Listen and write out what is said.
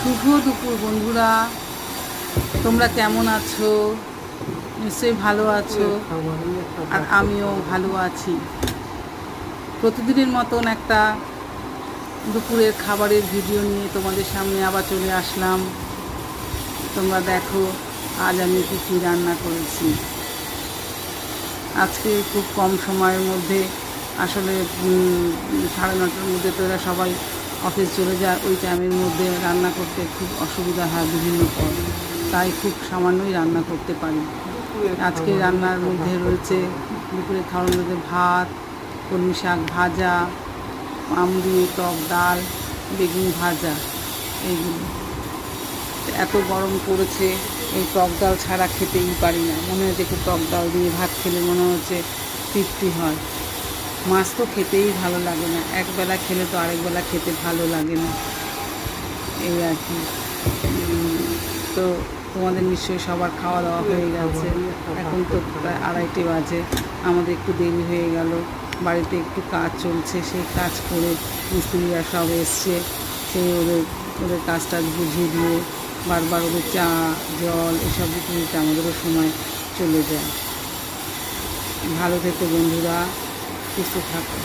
শুভ দুপুর বন্ধুরা, তোমরা কেমন আছো? নিশ্চয়ই ভালো আছো, আর আমিও ভালো আছি। প্রতিদিনের মতন একটা দুপুরের খাবারের ভিডিও নিয়ে তোমাদের সামনে আবার চলে আসলাম। তোমরা দেখো আজ আমি কী রান্না করেছি। আজকে খুব কম সময়ের মধ্যে, আসলে 9:30টার মধ্যে তো এরা সবাই অফিস চলে যায়। ওই টাইমের মধ্যে রান্না করতে খুব অসুবিধা হয় বিভিন্ন পদ, তাই খুব সামান্যই রান্না করতে পারি। আজকে রান্নার মধ্যে রয়েছে দুপুরে খাওয়ার মধ্যে ভাত, কলমি শাক ভাজা, আম দিয়ে টক ডাল, বেগুন ভাজা। এইগুলো এত গরম পড়েছে, এই টক ডাল ছাড়া খেতেই পারি না। মনে হচ্ছে একটু টক ডাল দিয়ে ভাত খেলে মনে হচ্ছে তৃপ্তি হয়। মাছ তো খেতেই ভালো লাগে না, একবেলা খেলে তো আরেকবেলা খেতে ভালো লাগে না, এই আর কি। তো তোমাদের নিশ্চয়ই সবার খাওয়া দাওয়া হয়ে গেছে। এখন তো প্রায় 2:30 বাজে। আমাদের একটু দেরি হয়ে গেল, বাড়িতে একটু কাজ চলছে। সেই কাজ করে মিস্ত্রিরা সব এসছে, সেই ওদের কাজটা বুঝিয়ে দিয়ে বারবার ওদের চা জল এসব দিতে দিতে আমাদেরও সময় চলে যায়। ভালো থেকো বন্ধুরা, সুস্থ থাকো।